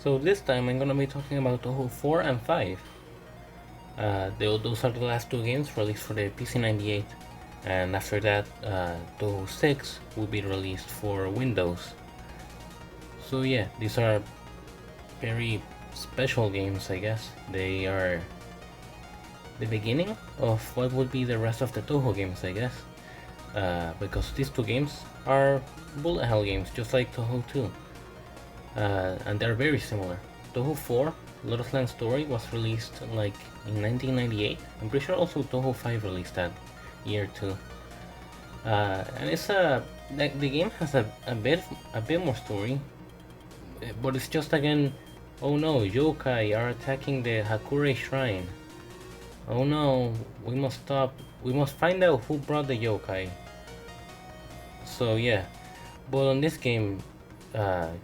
So this time I'm gonna be talking about Touhou 4 and 5. Those are the last two games released for the PC98, and after that, Touhou 6 will be released for Windows. So yeah, these are very special games, I guess. They are the beginning of what would be the rest of the Touhou games, I guess. Because these two games are bullet hell games, just like Touhou 2. And they're very similar. Touhou 4, Lotus Land Story, was released like in 1998. I'm pretty sure also Touhou 5 released that year too. And it's the game has a bit more story, but it's just again, oh no, yokai are attacking the Hakure Shrine. Oh no, we must stop. We must find out who brought the yokai. So yeah, but on this game,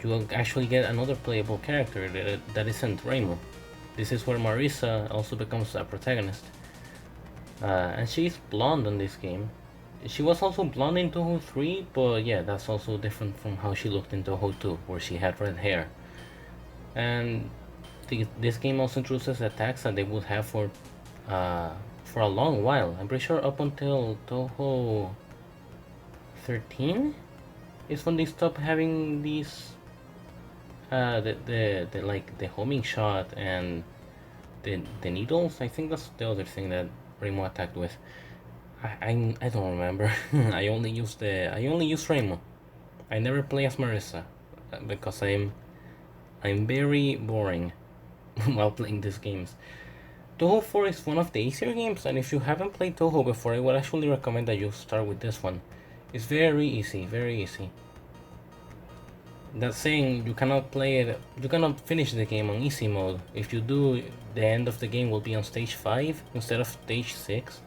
you will actually get another playable character that isn't Reimu. This is where Marisa also becomes a protagonist. And she's blonde in this game. She was also blonde in Touhou 3, but yeah, that's also different from how she looked in Touhou 2, where she had red hair. And this game also introduces attacks that they would have for a long while. I'm pretty sure up until Touhou 13 is when they stop having these the like the homing shot and the needles. I think that's the other thing that Remo attacked with. I don't remember. I only use Remo. I never play as Marissa because I'm very boring while playing these games. Touhou 4 is one of the easier games, and if you haven't played Touhou before, I would actually recommend that you start with this one. It's very easy, very easy. That saying, you cannot finish the game on easy mode. If you do, the end of the game will be on stage 5 instead of stage 6.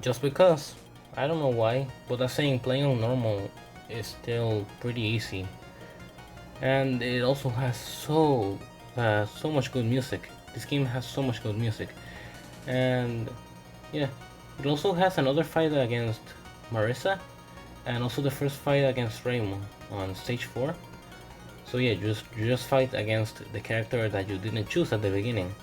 Just because, I don't know why, but that saying, playing on normal is still pretty easy. And it also has so much good music. This game has so much good music. And yeah, it also has another fight against Marissa, and also the first fight against Raymond on stage 4. So yeah, you just fight against the character that you didn't choose at the beginning.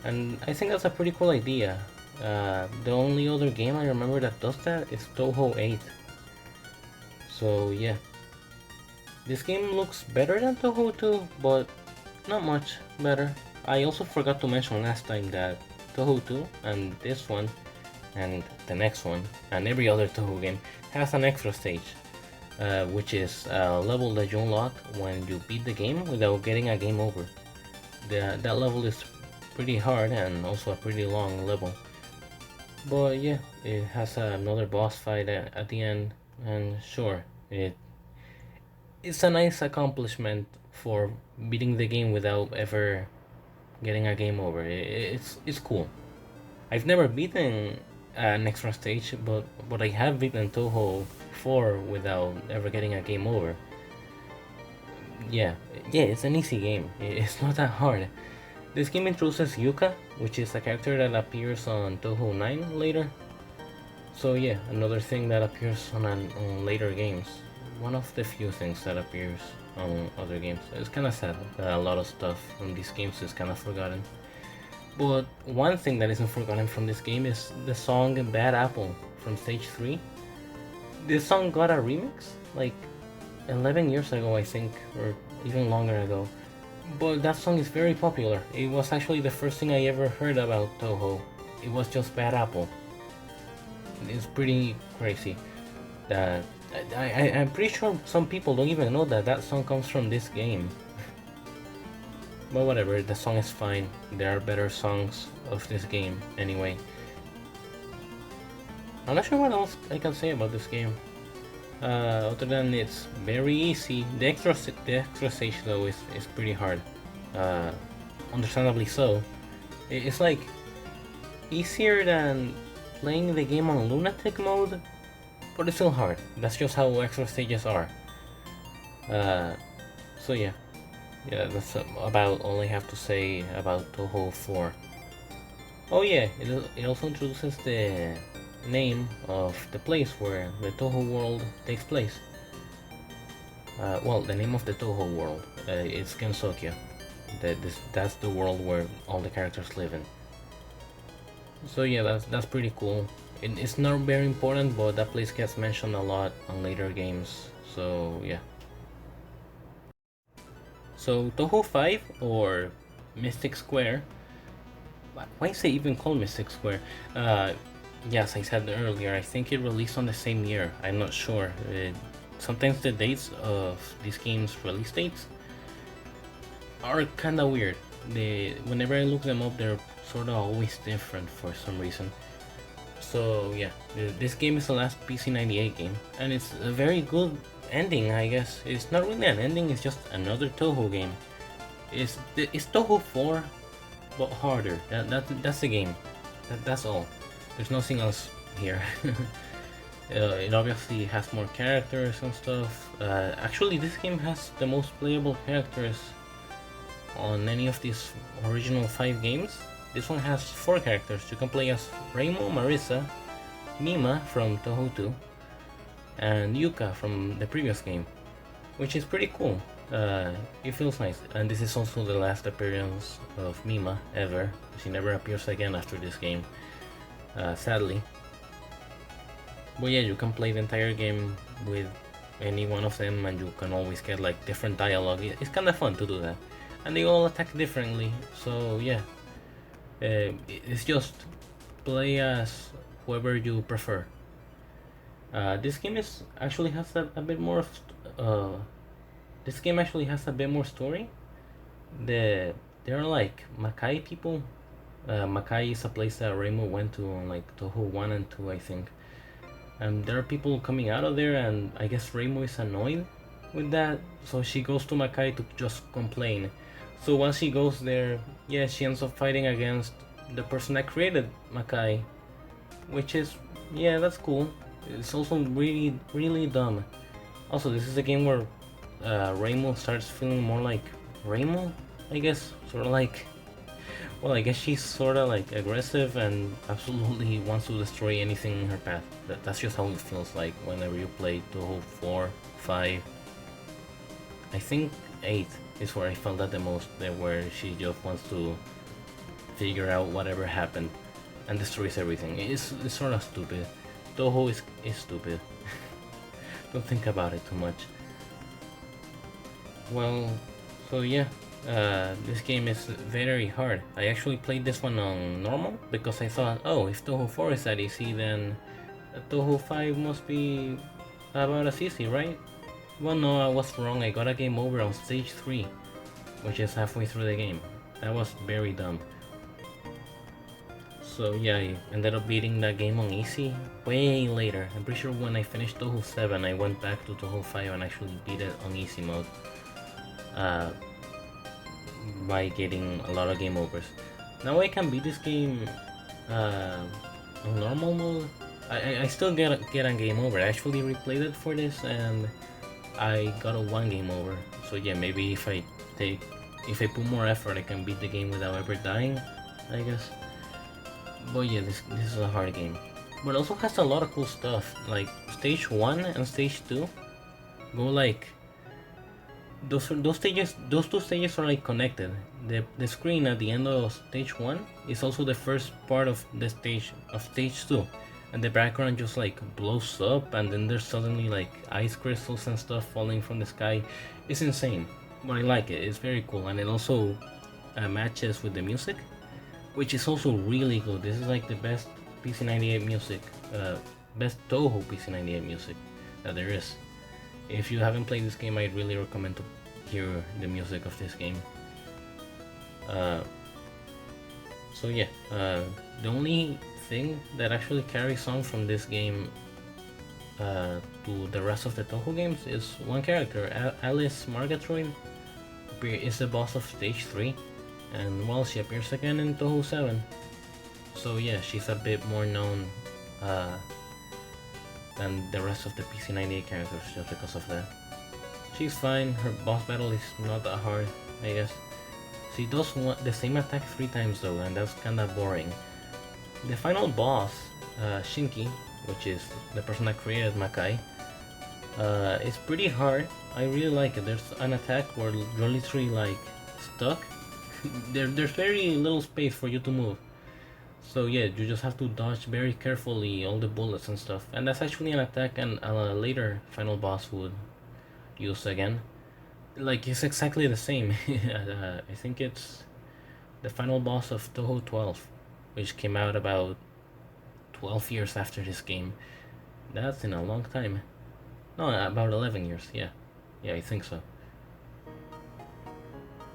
And I think that's a pretty cool idea. The only other game I remember that does that is Touhou 8. So yeah. This game looks better than Touhou 2, but not much better. I also forgot to mention last time that Touhou 2 and this one and the next one and every other Touhou game has an extra stage, which is a level that you unlock when you beat the game without getting a game over. That level is pretty hard and also a pretty long level. But yeah, it has another boss fight at the end, and sure, it's a nice accomplishment for beating the game without ever getting a game over. It's cool. I've never beaten an extra stage, but I have beaten Touhou 4 without ever getting a game over. Yeah, it's an easy game. It's not that hard. This game introduces Yuka, which is a character that appears on Touhou 9 later. So yeah, another thing that appears on later games. One of the few things that appears on other games. It's kind of sad that a lot of stuff from these games is kind of forgotten. But one thing that isn't forgotten from this game is the song Bad Apple from stage 3. This song got a remix like 11 years ago, I think, or even longer ago. But that song is very popular. It was actually the first thing I ever heard about Touhou. It was just Bad Apple. It's pretty crazy that I'm pretty sure some people don't even know that song comes from this game. But whatever, the song is fine. There are better songs of this game anyway. I'm not sure what else I can say about this game. Other than it's very easy. The extra stage though is pretty hard. Understandably so. It's like easier than playing the game on lunatic mode, but it's still hard. That's just how extra stages are. So yeah, that's about all I have to say about Touhou 4. Oh yeah, it also introduces the name of the place where the Touhou world takes place. Well, the name of the Touhou world, it's Gensokyo. That's the world where all the characters live in. So yeah, that's pretty cool. It's not very important, but that place gets mentioned a lot on later games. So yeah. So Touhou 5 or Mystic Square. Why is it even called Mystic Square? Uh, yes, I said earlier. I think it released on the same year. I'm not sure. Sometimes the dates of these games' release dates are kind of weird. Whenever I look them up, they're sort of always different for some reason. So yeah, this game is the last PC98 game, and it's a very good ending, I guess. It's not really an ending; it's just another Touhou game. It's Touhou 4, but harder. That's the game. That's all. There's nothing else here. It obviously has more characters and stuff. Actually, this game has the most playable characters on any of these original 5 games. This one has 4 characters. You can play as Reimu, Marisa, Mima from Touhou 2, and Yuka from the previous game, which is pretty cool. It feels nice, and this is also the last appearance of Mima ever. She never appears again after this game, sadly. But yeah, you can play the entire game with any one of them, and you can always get like different dialogue. It's kind of fun to do that, and they all attack differently. So yeah, it's just play as whoever you prefer. This game is actually has a bit more. This game actually has a bit more story. There are like Makai people. Makai is a place that Reimu went to on like Touhou 1 and 2, I think. And there are people coming out of there, and I guess Reimu is annoyed with that, so she goes to Makai to just complain. So once she goes there, yeah, she ends up fighting against the person that created Makai, which is, yeah, that's cool. It's also really dumb. Also, this is a game where Reimu starts feeling more like Reimu, I guess, sort of like. Well, I guess she's sort of like aggressive and absolutely wants to destroy anything in her path. That's just how it feels like whenever you play Touhou 4, 5. I think 8 is where I felt that the most, where she just wants to figure out whatever happened and destroys everything. It's sort of stupid. Touhou is stupid. Don't think about it too much. Well, so yeah. This game is very hard. I actually played this one on normal because I thought, oh, if Touhou 4 is that easy, then Touhou 5 must be about as easy, right? Well, no, I was wrong. I got a game over on stage 3, which is halfway through the game. That was very dumb. So yeah, I ended up beating that game on easy way later. I'm pretty sure when I finished Touhou 7, I went back to Touhou 5 and actually beat it on easy mode. By getting a lot of game overs. Now I can beat this game on normal mode. I still get a game over. I actually replayed it for this and I got a 1 game over. So yeah, maybe if I put more effort, I can beat the game without ever dying, I guess. But yeah, this is a hard game. But it also has a lot of cool stuff. Like stage 1 and stage 2 go like those two stages are like connected. The screen at the end of stage 1 is also the first part of the stage 2, and the background just like blows up, and then there's suddenly like ice crystals and stuff falling from the sky. It's insane, but I like it. It's very cool, and it also matches with the music, which is also really good. This is like the best PC98 music, best Touhou PC98 music that there is. If you haven't played this game, I'd really recommend to hear the music of this game. So yeah, the only thing that actually carries on from this game to the rest of the Touhou games is one character. Alice Margatroyd is the boss of stage 3, and well, she appears again in Touhou 7. So yeah, she's a bit more known than the rest of the PC98 characters just because of that. She's fine, her boss battle is not that hard, I guess. She does the same attack 3 times though, and that's kinda boring. The final boss, Shinki, which is the person that created Makai, is pretty hard. I really like it. There's an attack where you're literally like stuck. There's very little space for you to move. So yeah, you just have to dodge very carefully all the bullets and stuff. And that's actually an attack and a later final boss would use again. Like it's exactly the same. I think it's the final boss of Touhou 12, which came out about 12 years after this game. That's in a long time. No, about 11 years, yeah. Yeah, I think so.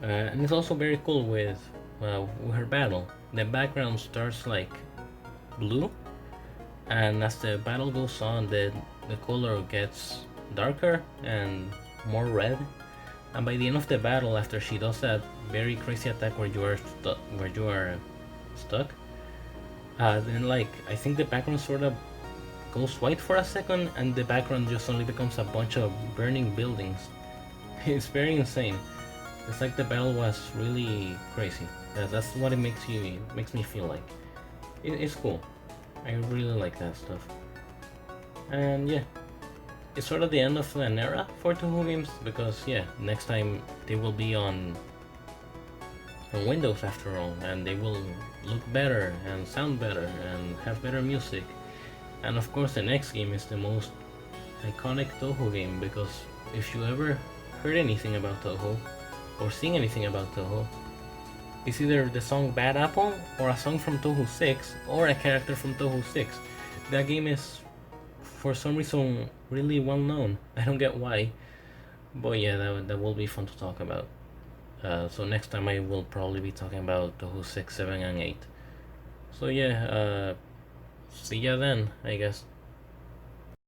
And it's also very cool with her battle. The background starts like blue, and as the battle goes on, the color gets darker and more red. And by the end of the battle, after she does that very crazy attack where you are stuck, then like I think the background sort of goes white for a second, and the background just only becomes a bunch of burning buildings. It's very insane. It's like the battle was really crazy. That's what it makes me feel like. It's cool. I really like that stuff. And yeah, it's sort of the end of an era for Touhou games because yeah, next time they will be on Windows after all, and they will look better and sound better and have better music. And of course, the next game is the most iconic Touhou game because if you ever heard anything about Touhou or seen anything about Touhou, it's either the song Bad Apple or a song from Touhou 6 or a character from Touhou 6. That game is, for some reason, really well known. I don't get why, but yeah, that will be fun to talk about. So next time I will probably be talking about Touhou 6, 7, and 8. So yeah, see ya then, I guess.